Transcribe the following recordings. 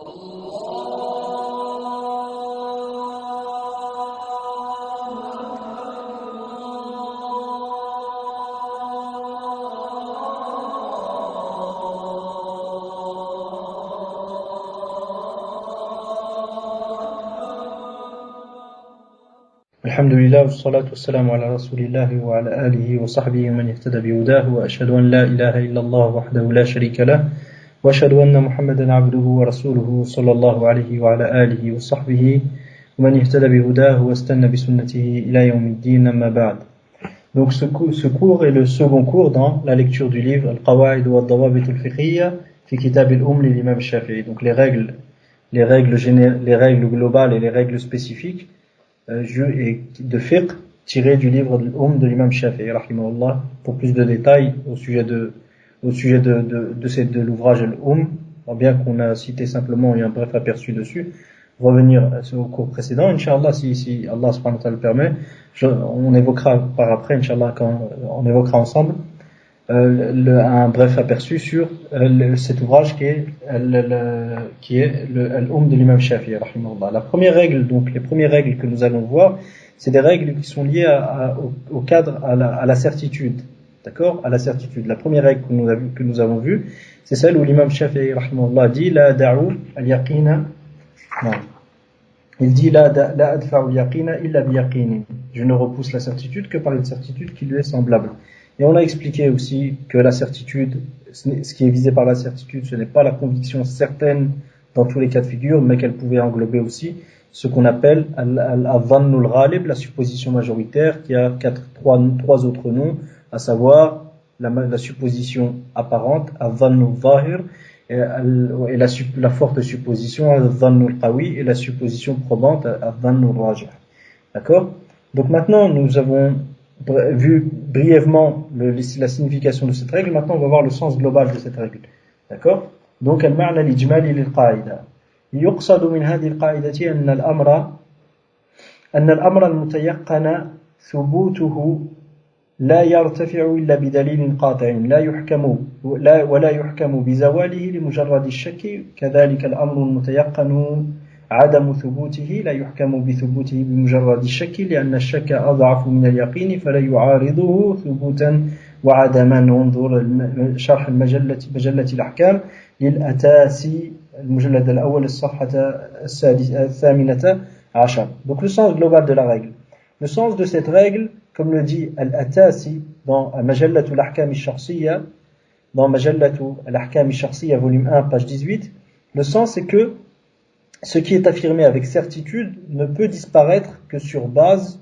الحمد لله والصلاة والسلام على رسول الله وعلى آله وصحبه ومن اهتدى بهداه وأشهد أن لا إله إلا الله وحده لا شريك له وأشهد أن محمدا عبده ورسوله صلى الله عليه وعلى آله وصحبه ومن اهتدى بهداه واستنى بسنته إلى يوم الدين أما بعد. Donc ce cours est le second cours dans la lecture du livre Al-Qawaid wa al-Dawabit al-Fiqhiyya fi Kitab al-Umm de l'imam Shafi'i. Donc les règles globales et les règles spécifiques de fiqh tirées du livre de l'Umm de l'imam Shafi'i rahimahullah. Pour plus de détails au sujet de l'ouvrage Al-Umm, bien qu'on a cité simplement un bref aperçu dessus, revenir au cours précédent, Inch'Allah, si Allah subhanahu wa ta'ala le permet, on évoquera par après, Inch'Allah, quand on évoquera ensemble un bref aperçu sur cet ouvrage qui est Al-Umm de l'imam Shafi'i rahimahullah. Les premières règles que nous allons voir, c'est des règles qui sont liées au cadre, à la certitude. D'accord? À la certitude. La première règle que nous avons vue, c'est celle où l'imam Shafi'i rahimahullah dit la da'u al-yaqina. Non. Il dit la adfa'u al-yaqina illa bi-yaqinin. Je ne repousse la certitude que par une certitude qui lui est semblable. Et on a expliqué aussi que la certitude, ce qui est visé par la certitude, ce n'est pas la conviction certaine dans tous les cas de figure, mais qu'elle pouvait englober aussi ce qu'on appelle al-dhannul ghalib, la supposition majoritaire, qui a trois autres noms, à savoir la supposition apparente, al-dhannul zahir, et la forte supposition, al-dhannul qawi, et la supposition probante, al-dhannul rajih. D'accord? Donc maintenant, nous avons vu brièvement la signification de cette règle. Maintenant on va voir le sens global de cette règle. D'accord? Donc المعنى الإجمالي للقاعدة يقصد من هذه القاعدة أن الأمر المتيقن ثبوته لا يرتفع إلا بدليل قاطع ولا يحكم بزواله لمجرد الشك كذلك الأمر المتيقن عدم ثبوته لا يحكم بثبوته بمجرد الشك لأن الشك أضعف من اليقين فلا يعارضه ثبوتا وعدما. انظر شرح مجلة الأحكام للأتاسي المجلد الأول الصفحة 18. Donc le sens global de la règle. Le sens de cette règle, comme le dit Al-Atasi dans Majallat al-Ahkam al-Shakhsiyya, dans Majallat al-Ahkam al-Shakhsiyya volume 1 page 18, le sens c'est que ce qui est affirmé avec certitude ne peut disparaître que sur base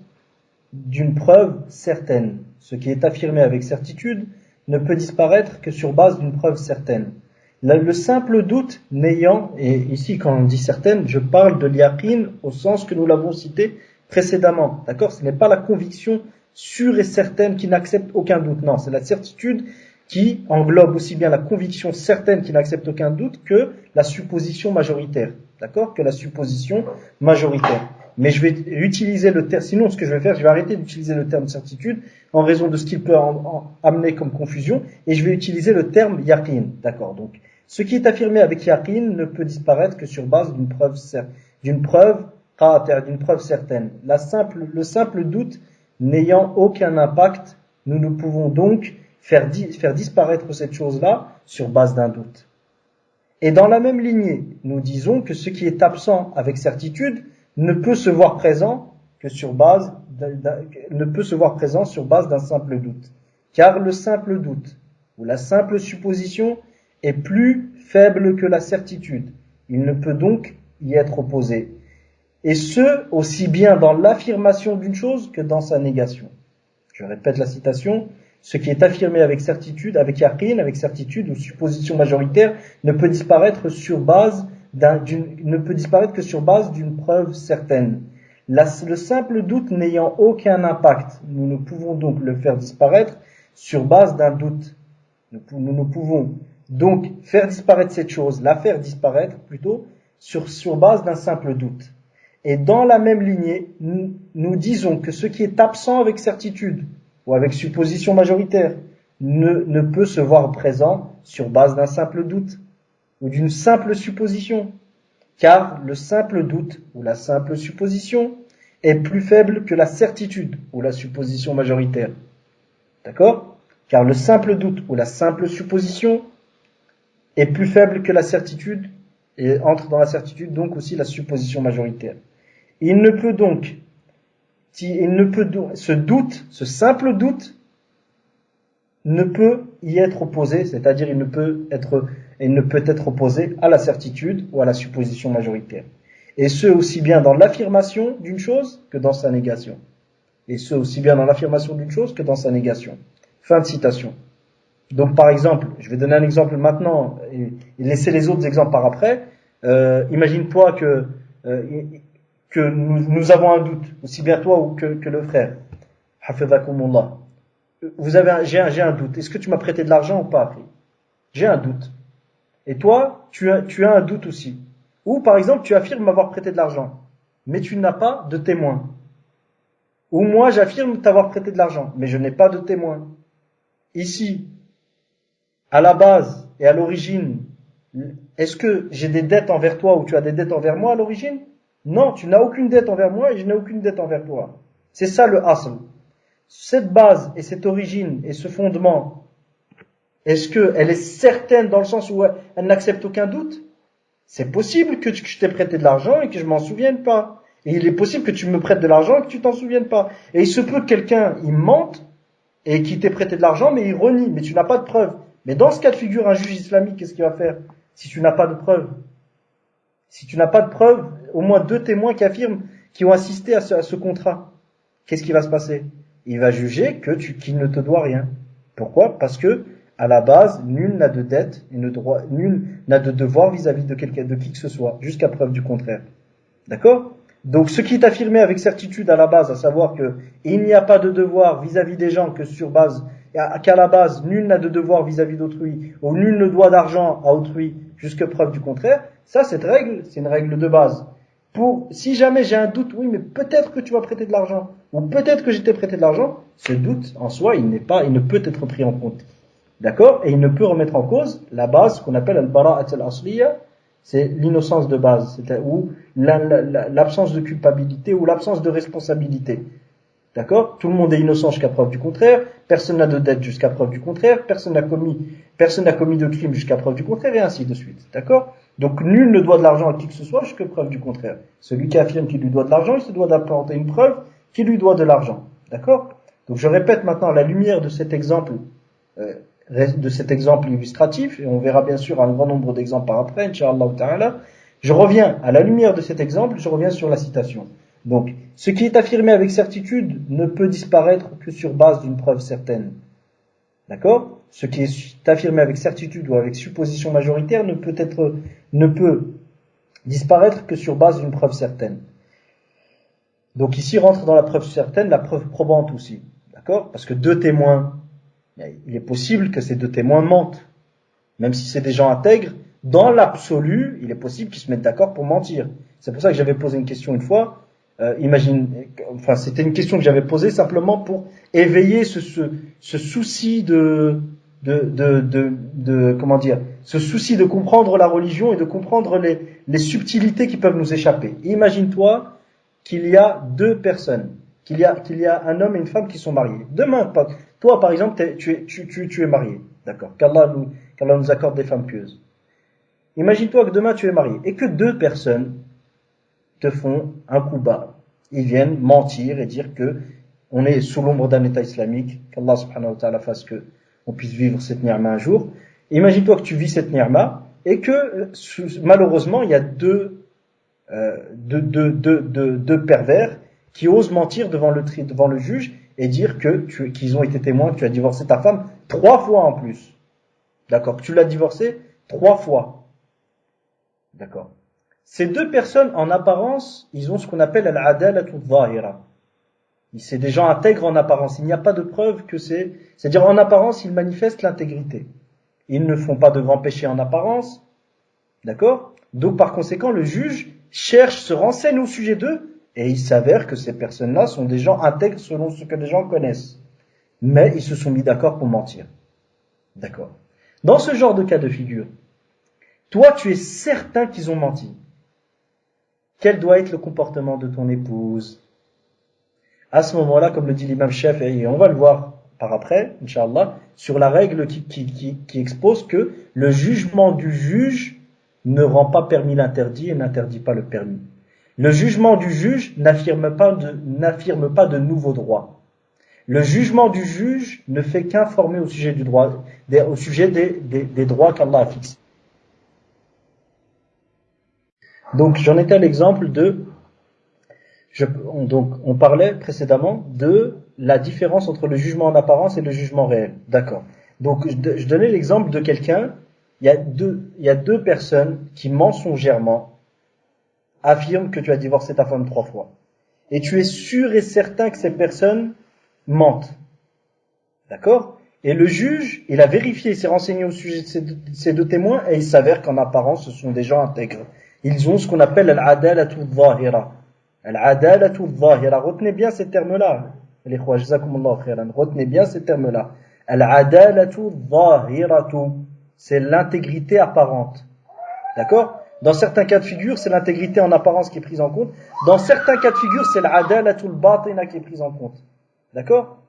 d'une preuve certaine. Ce qui est affirmé avec certitude ne peut disparaître que sur base d'une preuve certaine. Le simple doute n'ayant, et ici quand on dit certaine, je parle de l'yaqin au sens que nous l'avons cité précédemment. D'accord? Ce n'est pas la conviction sûre et certaine qui n'accepte aucun doute. Non, c'est la certitude qui englobe aussi bien la conviction certaine qui n'accepte aucun doute que la supposition majoritaire. D'accord? Que la supposition majoritaire. Mais je vais utiliser le terme, sinon ce que je vais faire, je vais arrêter d'utiliser le terme certitude en raison de ce qu'il peut amener comme confusion, et je vais utiliser le terme yaqin. D'accord? Donc, ce qui est affirmé avec yaqin ne peut disparaître que sur base d'une preuve certaine. Le simple doute n'ayant aucun impact, nous ne pouvons donc faire disparaître cette chose-là sur base d'un doute. Et dans la même lignée, nous disons que ce qui est absent avec certitude ne peut se voir présent sur base d'un simple doute. Car le simple doute ou la simple supposition est plus faible que la certitude. Il ne peut donc y être opposé. Et ce, aussi bien dans l'affirmation d'une chose que dans sa négation. Je répète la citation. Ce qui est affirmé avec certitude, avec yaqin, avec certitude ou supposition majoritaire, ne peut disparaître que sur base d'une preuve certaine. Le simple doute n'ayant aucun impact, nous ne pouvons donc le faire disparaître sur base d'un doute. Nous ne pouvons donc faire disparaître cette chose, la faire disparaître plutôt sur base d'un simple doute. Et dans la même lignée, nous disons que ce qui est absent avec certitude ou avec supposition majoritaire ne peut se voir présent sur base d'un simple doute ou d'une simple supposition. car le simple doute ou la simple supposition est plus faible que la certitude ou la supposition majoritaire. D'accord? Car le simple doute ou la simple supposition est plus faible que la certitude et entre dans la certitude donc aussi la supposition majoritaire. Ce doute, ce simple doute, ne peut y être opposé, c'est-à-dire il ne peut être opposé à la certitude ou à la supposition majoritaire. Et ce aussi bien dans l'affirmation d'une chose que dans sa négation. Et ce aussi bien dans l'affirmation d'une chose que dans sa négation. Fin de citation. Donc par exemple, je vais donner un exemple maintenant et laisser les autres exemples par après. Imagine-toi que nous avons un doute, aussi bien toi ou que le frère. Hafidhakumullah. J'ai un doute. Est-ce que tu m'as prêté de l'argent ou pas? J'ai un doute. Et toi, tu as un doute aussi. Ou par exemple, tu affirmes m'avoir prêté de l'argent, mais tu n'as pas de témoin. Ou moi, j'affirme t'avoir prêté de l'argent, mais je n'ai pas de témoin. Ici, à la base et à l'origine, est-ce que j'ai des dettes envers toi ou tu as des dettes envers moi à l'origine? Non, tu n'as aucune dette envers moi et je n'ai aucune dette envers toi. C'est ça le asl. Cette base et cette origine et ce fondement, est-ce qu'elle est certaine dans le sens où elle n'accepte aucun doute? C'est possible que je t'ai prêté de l'argent et que je m'en souvienne pas. Et il est possible que tu me prêtes de l'argent et que tu t'en souviennes pas. Et il se peut que quelqu'un, il mente et qu'il t'ait prêté de l'argent, mais il renie, mais tu n'as pas de preuve. Mais dans ce cas de figure, un juge islamique, qu'est-ce qu'il va faire? Si tu n'as pas de preuve. Si tu n'as pas de preuve, au moins 2 témoins qui ont assisté à ce contrat. Qu'est-ce qui va se passer? Il va juger qu'il ne te doit rien. Pourquoi? Parce que, à la base, nul n'a de dette et nul n'a de devoir vis-à-vis de qui que ce soit, jusqu'à preuve du contraire. D'accord? Donc, ce qui est affirmé avec certitude à la base, à savoir que il n'y a pas de devoir vis-à-vis des gens qu'à la base, nul n'a de devoir vis-à-vis d'autrui, ou nul ne doit d'argent à autrui, jusqu'à preuve du contraire, ça, cette règle, c'est une règle de base. Si jamais j'ai un doute, oui, mais peut-être que tu m'as prêté de l'argent, ou peut-être que je t'ai prêté de l'argent, ce doute, en soi, il ne peut être pris en compte. D'accord? Et il ne peut remettre en cause la base, qu'on appelle al-bara'at al-asliya, c'est l'innocence de base, ou l'absence de culpabilité, ou l'absence de responsabilité. D'accord? Tout le monde est innocent jusqu'à preuve du contraire, personne n'a de dette jusqu'à preuve du contraire, personne n'a commis de crime jusqu'à preuve du contraire, et ainsi de suite. D'accord? Donc nul ne doit de l'argent à qui que ce soit jusqu'à preuve du contraire. Celui qui affirme qu'il lui doit de l'argent, il se doit d'apporter une preuve qu'il lui doit de l'argent. D'accord? Donc je répète maintenant à la lumière de cet exemple illustratif, et on verra bien sûr un grand nombre d'exemples par après, Inch'Allah ta'ala. Je reviens à la lumière de cet exemple, je reviens sur la citation. Donc, ce qui est affirmé avec certitude ne peut disparaître que sur base d'une preuve certaine. D'accord? Ce qui est affirmé avec certitude ou avec supposition majoritaire ne peut disparaître que sur base d'une preuve certaine. Donc ici rentre dans la preuve certaine la preuve probante aussi. D'accord? Parce que 2 témoins, il est possible que ces 2 témoins mentent. Même si c'est des gens intègres, dans l'absolu, il est possible qu'ils se mettent d'accord pour mentir. C'est pour ça que j'avais posé une question une fois. C'était une question que j'avais posée simplement pour éveiller ce souci ce souci de comprendre la religion et de comprendre les subtilités qui peuvent nous échapper. Imagine-toi qu'il y a 2 personnes, qu'il y a un homme et une femme qui sont mariés. Demain, toi par exemple, tu es marié, d'accord? Qu'Allah nous accorde des femmes pieuses. Imagine-toi que demain tu es marié et que 2 personnes te font un coup bas. Ils viennent mentir et dire que on est sous l'ombre d'un État islamique, qu'Allah subhanahu wa ta'ala fasse que on puisse vivre cette ni'ma un jour. Et imagine-toi que tu vis cette ni'ma et que malheureusement il y a deux pervers qui osent mentir devant le juge et dire qu'ils ont été témoins, que tu as divorcé ta femme 3 fois en plus. D'accord? Tu l'as divorcée 3 fois. D'accord? Ces 2 personnes, en apparence, ils ont ce qu'on appelle al-adalatu dhahira. C'est des gens intègres en apparence. Il n'y a pas de preuve que c'est-à-dire en apparence, ils manifestent l'intégrité. Ils ne font pas de grands péchés en apparence. D'accord? Donc, par conséquent, le juge se renseigne au sujet d'eux, et il s'avère que ces personnes-là sont des gens intègres selon ce que les gens connaissent. Mais ils se sont mis d'accord pour mentir. D'accord? Dans ce genre de cas de figure, toi, tu es certain qu'ils ont menti. quel doit être le comportement de ton épouse? À ce moment-là, comme le dit l'imam Shafi'i, et on va le voir par après, Inch'Allah, sur la règle qui expose que le jugement du juge ne rend pas permis l'interdit et n'interdit pas le permis. Le jugement du juge n'affirme pas de nouveaux droits. Le jugement du juge ne fait qu'informer au sujet du droit, au sujet des droits qu'Allah a fixés. Donc, j'en étais à l'exemple donc, on parlait précédemment de la différence entre le jugement en apparence et le jugement réel. D'accord. Donc, je donnais l'exemple de quelqu'un, il y a deux personnes qui mensongèrement affirment que tu as divorcé ta femme 3 fois. Et tu es sûr et certain que ces personnes mentent. D'accord? Et le juge, il a vérifié, il s'est renseigné au sujet de ces deux témoins, et il s'avère qu'en apparence, ce sont des gens intègres. Ils ont ce qu'on appelle al-adalatu al-zahira. Al-adalatu al-zahira. Retenez bien ces termes-là. Retenez bien ces termes-là. Al-adalatu al-zahiratu. C'est l'intégrité apparente. D'accord? Dans certains cas de figure, c'est l'intégrité en apparence qui est prise en compte. Dans certains cas de figure, c'est al-adalatu al-batina qui est prise en compte. D'accord?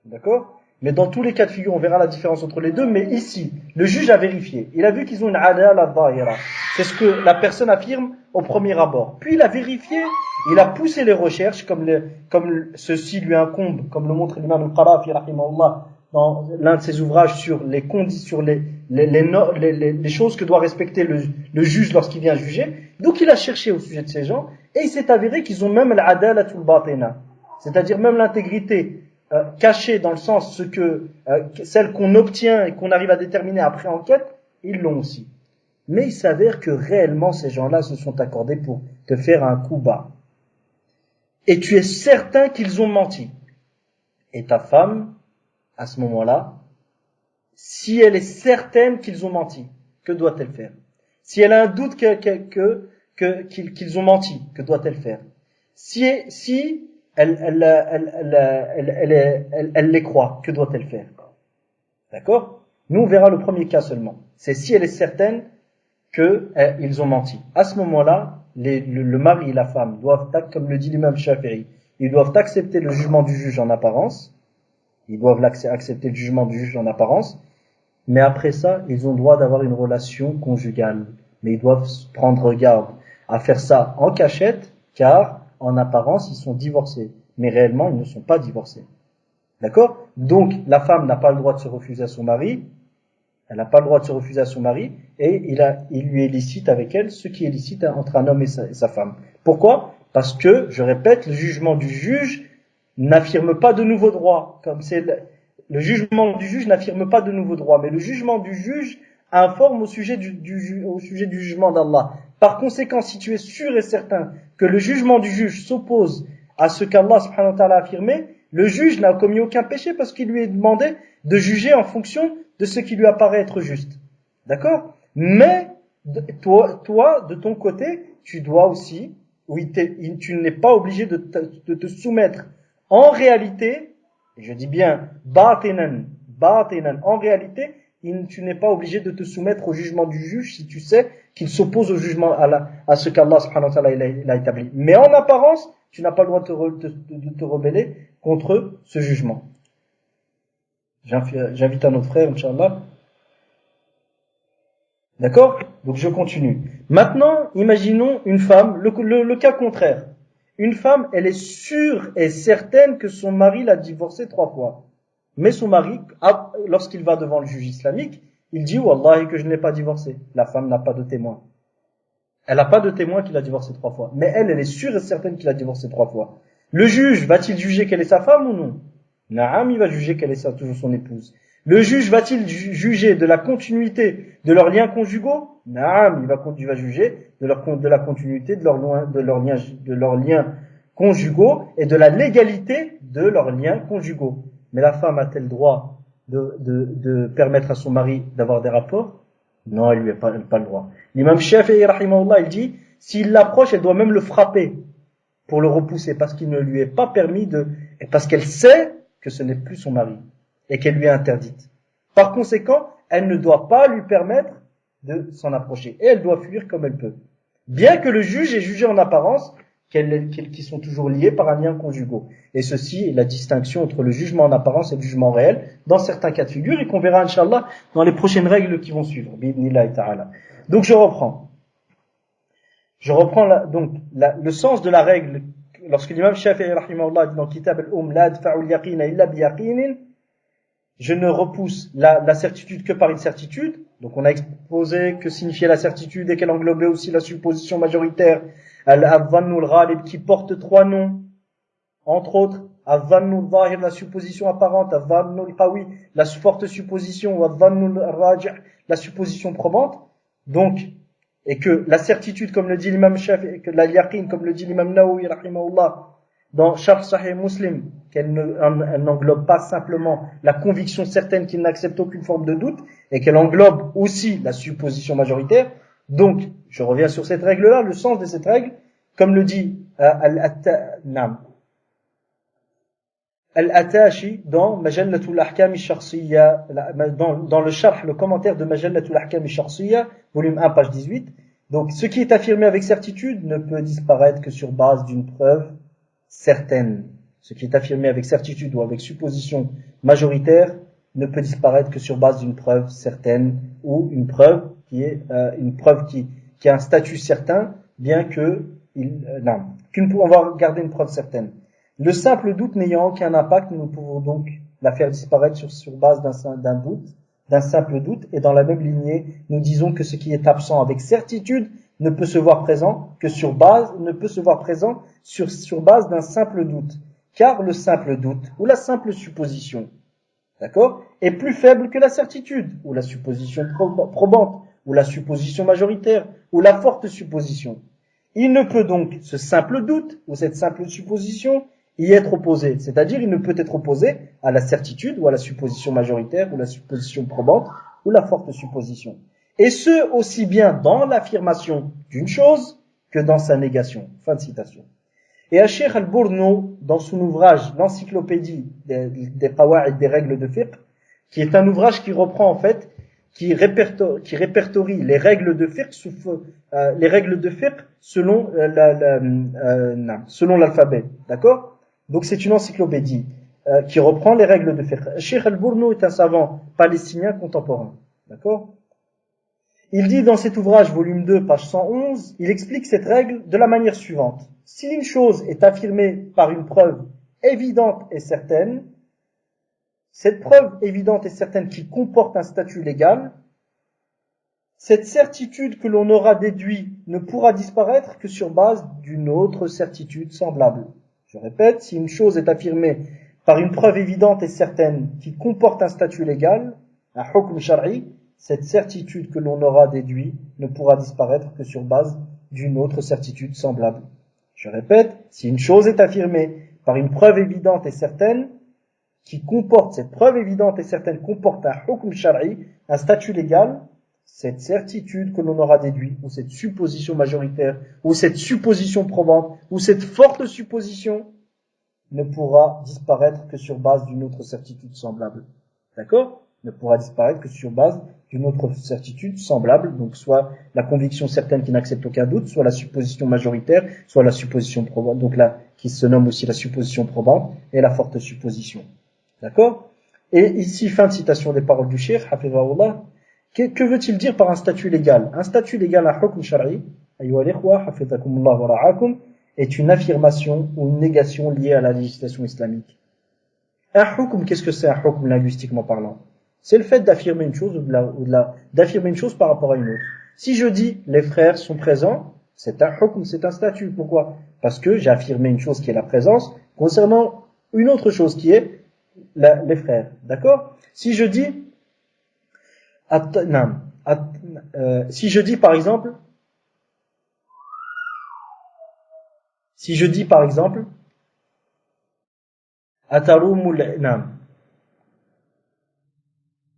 D'accord? Mais dans tous les cas de figure, on verra la différence entre les deux. Mais ici, le juge a vérifié. Il a vu qu'ils ont une adala al-zahira. C'est ce que la personne affirme au premier abord. Puis il a vérifié, il a poussé les recherches, comme ceci lui incombe, comme le montre l'imam al-Qarafi, rahimahullah, dans l'un de ses ouvrages sur les conditions, les choses que doit respecter le juge lorsqu'il vient juger. Donc il a cherché au sujet de ces gens, et il s'est avéré qu'ils ont même l'adalatul batina, c'est-à-dire même l'intégrité cachée dans le sens celle qu'on obtient et qu'on arrive à déterminer après enquête, ils l'ont aussi. Mais il s'avère que réellement ces gens-là se sont accordés pour te faire un coup bas. Et tu es certain qu'ils ont menti. Et ta femme, à ce moment-là, si elle est certaine qu'ils ont menti, que doit-elle faire? Si elle a un doute qu'ils ont menti, que doit-elle faire? Si elle les croit, que doit-elle faire? D'accord? Nous, on verra le premier cas seulement. C'est si elle est certaine qu'ils ont menti. À ce moment-là, le mari et la femme doivent, comme le dit l'imam Shafi'i, ils doivent accepter le jugement du juge en apparence. Ils doivent accepter le jugement du juge en apparence. Mais après ça, ils ont le droit d'avoir une relation conjugale. Mais ils doivent prendre garde à faire ça en cachette, car en apparence, ils sont divorcés. Mais réellement, ils ne sont pas divorcés. D'accord? Donc, la femme n'a pas le droit de se refuser à son mari. Elle n'a pas le droit de se refuser à son mari. Et il lui est licite avec elle ce qui est licite entre un homme et sa femme. Pourquoi? Parce que, je répète, le jugement du juge n'affirme pas de nouveaux droits. Comme c'est le jugement du juge n'affirme pas de nouveaux droits. Mais le jugement du juge informe au sujet du jugement d'Allah. Par conséquent, si tu es sûr et certain que le jugement du juge s'oppose à ce qu'Allah subhanahu wa ta'ala a affirmé, le juge n'a commis aucun péché parce qu'il lui est demandé de juger en fonction de ce qui lui apparaît être juste. D'accord? Mais toi, de ton côté, tu dois aussi, tu n'es pas obligé de te soumettre en réalité, et je dis bien batinan, en réalité, tu n'es pas obligé de te soumettre au jugement du juge si tu sais qu'il s'oppose au jugement à ce qu'Allah subhanahu wa ta'ala il a établi. Mais en apparence, tu n'as pas le droit de te rebeller contre ce jugement. J'invite un autre frère, Inch'Allah. D'accord? Donc je continue. Maintenant, imaginons une femme, le cas contraire. Une femme, elle est sûre et certaine que son mari l'a divorcée 3 fois. Mais son mari, lorsqu'il va devant le juge islamique, il dit « Wallahi que je ne l'ai pas divorcée ». La femme n'a pas de témoin. Elle n'a pas de témoin qu'il a divorcé 3 fois. Mais elle est sûre et certaine qu'il a divorcé 3 fois. Le juge, va-t-il juger qu'elle est sa femme ou non? Naam, il va juger qu'elle est toujours son épouse. Le juge va-t-il juger de la continuité de leurs liens conjugaux? Naam, il va juger de la continuité de leurs liens conjugaux et de la légalité de leurs liens conjugaux. Mais la femme a-t-elle droit de permettre à son mari d'avoir des rapports? Non, elle lui a pas le droit. L'imam Shafi'i, rahimahullah, il dit, s'il l'approche, elle doit même le frapper pour le repousser, parce qu'il ne lui est pas permis et parce qu'elle sait que ce n'est plus son mari, et qu'elle lui est interdite. Par conséquent, elle ne doit pas lui permettre de s'en approcher, et elle doit fuir comme elle peut. Bien que le juge ait jugé en apparence qu'ils sont toujours liés par un lien conjugal. Et ceci est la distinction entre le jugement en apparence et le jugement réel dans certains cas de figure et qu'on verra, Inch'Allah, dans les prochaines règles qui vont suivre. Donc je reprends. Le sens de la règle lorsque l'imam Shafi'i rahimahullah dit dans Kitab al-Umm la adfa'u al-yaqina illa bi yaqinin, je ne repousse la certitude que par une certitude. Donc on a exposé que signifiait la certitude et qu'elle englobait aussi la supposition majoritaire, al-dhannu al-ghalib qui porte trois noms, entre autres al-dhannu al-zahir, la supposition apparente, al-dhannu al-qawi, la forte supposition, ou al-dhannu al-raji', la supposition probante. Donc, et que la certitude, comme le dit l'imam Shafi'i, que la yaqin, comme le dit l'imam Nawawi rahimahullah, dans Sharh Sahih Muslim, elle n'englobe pas simplement la conviction certaine qu'il n'accepte aucune forme de doute, et qu'elle englobe aussi la supposition majoritaire. Donc, je reviens sur cette règle-là, le sens de cette règle, comme le dit Al-Atashi dans Majallatul Ahkam al-Shakhsiyya, dans le Sharh, le commentaire de Majallatul Ahkam al-Shakhsiyya, volume 1, page 18. Donc, ce qui est affirmé avec certitude ne peut disparaître que sur base d'une preuve certaine. Ce qui est affirmé avec certitude ou avec supposition majoritaire ne peut disparaître que sur base d'une preuve certaine ou une preuve qui est qui a un statut certain, bien que on va garder une preuve certaine. Le simple doute n'ayant aucun impact, nous pouvons donc la faire disparaître sur base d'un doute, d'un simple doute, et dans la même lignée, nous disons que ce qui est absent avec certitude ne peut se voir présent que sur base d'un simple doute. Car le simple doute, ou la simple supposition, d'accord, est plus faible que la certitude, ou la supposition probante, ou la supposition majoritaire, ou la forte supposition. Il ne peut donc, ce simple doute, ou cette simple supposition, y être opposé. C'est-à-dire, il ne peut être opposé à la certitude, ou à la supposition majoritaire, ou la supposition probante, ou la forte supposition. Et ce, aussi bien dans l'affirmation d'une chose, que dans sa négation. Fin de citation. Et Al-Sheikh Al-Bournou, dans son ouvrage, l'encyclopédie des Qawa'id des règles de fiqh, qui est un ouvrage qui reprend en fait, qui répertorie les règles de fiqh selon selon l'alphabet, d'accord? Donc c'est une encyclopédie qui reprend les règles de fiqh. Sheikh Al-Bournou est un savant palestinien contemporain, d'accord? Il dit dans cet ouvrage, volume 2, page 111, il explique cette règle de la manière suivante. Si une chose est affirmée par une preuve évidente et certaine, cette preuve évidente et certaine qui comporte un statut légal, cette certitude que l'on aura déduit ne pourra disparaître que sur base d'une autre certitude semblable. Je répète, si une chose est affirmée par une preuve évidente et certaine qui comporte un statut légal, un hukm shar'i, cette certitude que l'on aura déduit ne pourra disparaître que sur base d'une autre certitude semblable. Je répète, si une chose est affirmée par une preuve évidente et certaine, cette preuve évidente et certaine comporte un hukm shar'i, un statut légal, cette certitude que l'on aura déduit, ou cette supposition majoritaire, ou cette supposition probante, ou cette forte supposition, ne pourra disparaître que sur base d'une autre certitude semblable. D'accord? Ne pourra disparaître que sur base d'une autre certitude semblable, donc soit la conviction certaine qui n'accepte aucun doute, soit la supposition majoritaire, soit la supposition probante, donc là, qui se nomme aussi la supposition probante, et la forte supposition. D'accord? Et ici, fin de citation des paroles du Cheikh, hafizahullah. Que veut-il dire par un statut légal? Un statut légal, un hukm shar'i, ayyuha al-ikhwa, hafizakumullah wa ra'akum, est une affirmation ou une négation liée à la législation islamique. Un hukm, qu'est-ce que c'est un hukm linguistiquement parlant? C'est le fait d'affirmer une chose d'affirmer une chose par rapport à une autre. Si je dis les frères sont présents, c'est un hukm, c'est un statut. Pourquoi? Parce que j'ai affirmé une chose qui est la présence concernant une autre chose qui est les frères. D'accord? Si je dis si je dis par exemple Atarumul Nam.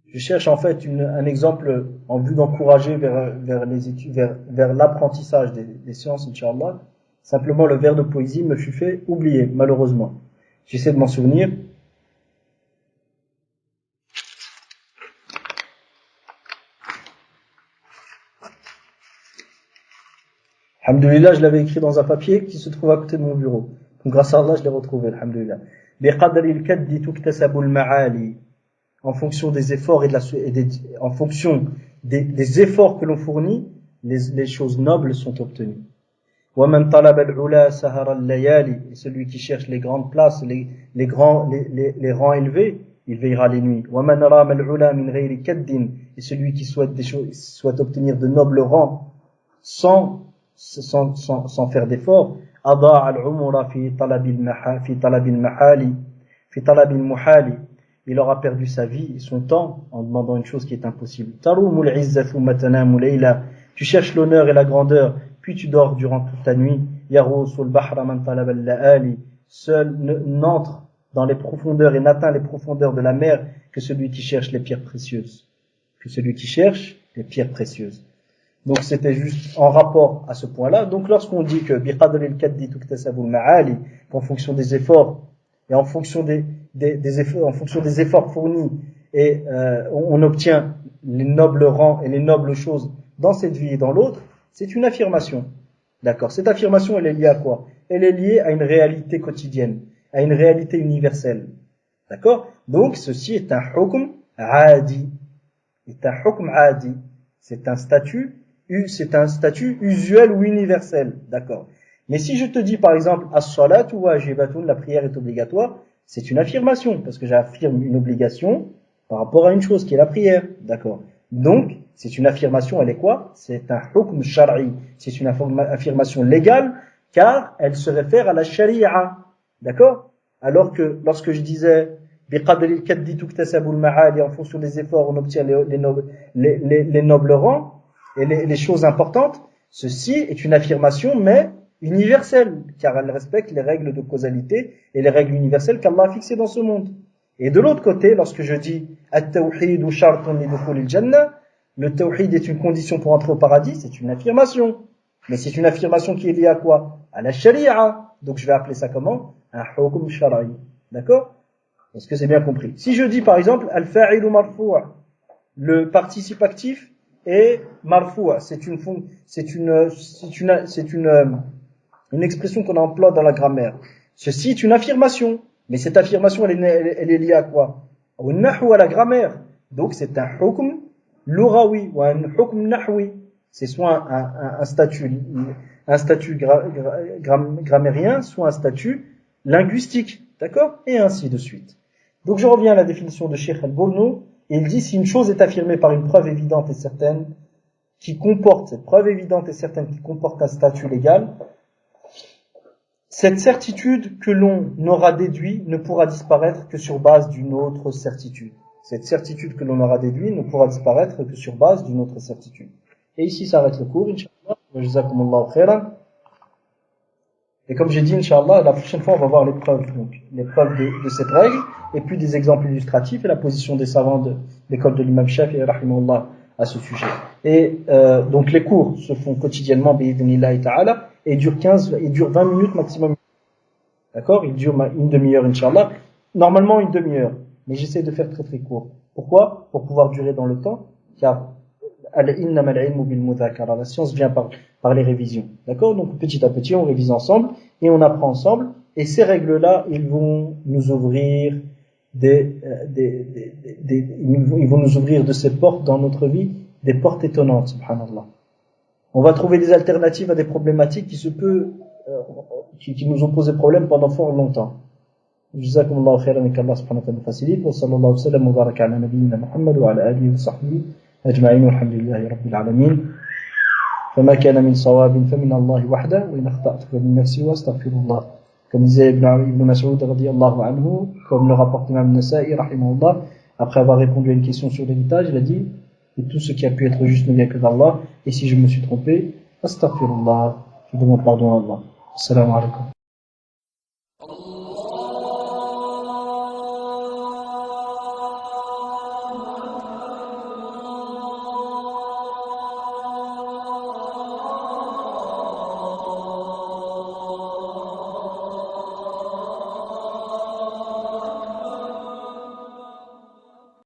Je cherche en fait un exemple en vue d'encourager vers les études, vers l'apprentissage des sciences, Inch'Allah. Simplement, le vers de poésie me fut fait oublier, malheureusement. J'essaie de m'en souvenir. Alhamdulillah, je l'avais écrit dans un papier qui se trouve à côté de mon bureau. Donc grâce à Allah, je l'ai retrouvé, alhamdulillah. بِقَدْرِ الْكَدِّ تُكْتَسَبُ الْمَعَالِي. En fonction des efforts en fonction des efforts que l'on fournit, les choses nobles sont obtenues. وَمَنْ طَلَبَ الْعُلَى سَهَرَ اللَّيَالِي. Et celui qui cherche les grandes places, les rangs élevés, il veillera les nuits. وَمَنْ رَامَ الْعُلَى مِنْ غَيْرِ كَدٍّ. Et celui qui souhaite obtenir de nobles rangs sans faire d'efforts, أَضَاعَ الْعُمُرَ فِي طَلَبِ الْمُحَالِ. Il aura perdu sa vie et son temps en demandant une chose qui est impossible. تَرُومُ الْعِزَّ ثُمَّ تَنَامُ لَيْلًا. Tu cherches l'honneur et la grandeur, puis tu dors durant toute ta nuit. يَغُوصُ الْبَحْرَ مَنْ طَلَبَ اللَّآلِ. Seul n'entre dans les profondeurs et n'atteint les profondeurs de la mer que celui qui cherche les pierres précieuses. Que celui qui cherche les pierres précieuses. Donc c'était juste en rapport à ce point-là. Donc lorsqu'on dit que بِقَدْرِ الْكَدِّ تُكْتَسَبُ الْمَعَالِي, qu'en fonction des efforts et en fonction des efforts fournis et on obtient les nobles rangs et les nobles choses dans cette vie et dans l'autre, c'est une affirmation. D'accord. Cette affirmation, elle est liée à quoi? Elle est liée à une réalité quotidienne, à une réalité universelle. D'accord. Donc ceci est un hukm adi. C'est un statut usuel ou universel. D'accord. Mais si je te dis par exemple as-salatu wajibatun, la prière est obligatoire, c'est une affirmation parce que j'affirme une obligation par rapport à une chose qui est la prière. D'accord. Donc, c'est une affirmation, elle est quoi? C'est un hukm shar'i. C'est une affirmation légale car elle se réfère à la sharia. D'accord? Alors que lorsque je disais biqadri al-kaddi tuktasabu al-ma'ali, en fonction des efforts on obtient les nobles rangs et les choses importantes, ceci est une affirmation mais universelle, car elle respecte les règles de causalité et les règles universelles qu'Allah a fixées dans ce monde. Et de l'autre côté, lorsque je dis at-tawhid shartun li dukhul al-jannah, le tawhid est une condition pour entrer au paradis, c'est une affirmation. Mais c'est une affirmation qui est liée à quoi? À la sharia. Donc je vais appeler ça comment? Un hukm shar'i. D'accord? Est-ce que c'est bien compris? Si je dis par exemple al-fa'ilu marfu', le participe actif est marfu', c'est une expression qu'on emploie dans la grammaire. Ceci est une affirmation, mais cette affirmation elle est liée à quoi? Au nahw, à la grammaire. Donc c'est un hukm lughawi ou un hukm nahwi. C'est soit un statut grammairien, soit un statut linguistique, d'accord? Et ainsi de suite. Donc je reviens à la définition de Cheikh Al-Bournou, et il dit si une chose est affirmée par une preuve évidente et certaine cette preuve évidente et certaine qui comporte un statut légal, cette certitude que l'on aura déduit ne pourra disparaître que sur base d'une autre certitude. Cette certitude que l'on aura déduit ne pourra disparaître que sur base d'une autre certitude. Et ici s'arrête le cours, Inch'Allah. Wa jazakumullahu khairan. Et comme j'ai dit, Inch'Allah, la prochaine fois on va voir les preuves de cette règle, et puis des exemples illustratifs et la position des savants de l'école de l'imam Shafi'i rahimahullah à ce sujet. Et donc les cours se font quotidiennement bi'idhnillahi ta'ala et ils durent 20 minutes maximum. D'accord? Ils durent une demi-heure Inch'Allah. Normalement une demi-heure, mais j'essaie de faire très très court. Pourquoi? Pour pouvoir durer dans le temps, car la science vient par les révisions. D'accord? Donc petit à petit on révise ensemble et on apprend ensemble, et ces règles-là, ils vont nous ouvrir ils vont nous ouvrir de ces portes dans notre vie, des portes étonnantes, subhanallah. On va trouver des alternatives à des problématiques qui nous ont posé problème pendant fort longtemps. Jazakumullahu khairan, qu'Allah subhanahu wa ta'ala facilite. Wa sallallahu wa sallam wa baraka ala nabiyyina Muhammad wa ala alihi wa sahbihi ajma'in walhamdulillahi rabbil alamin. فما كان من صواب فمن الله وحده وإن أخطأت فمن نفسي وأستغفر الله. Comme disait Ibn Mas'ud radiyallahu anhu, comme le rapporte Imam Nasa'i rahimahullah, après avoir répondu à une question sur l'héritage, il a dit et tout ce qui a pu être juste ne vient que d'Allah, et si je me suis trompé, astaghfirullah, je demande pardon à Allah. Assalamu alaikum.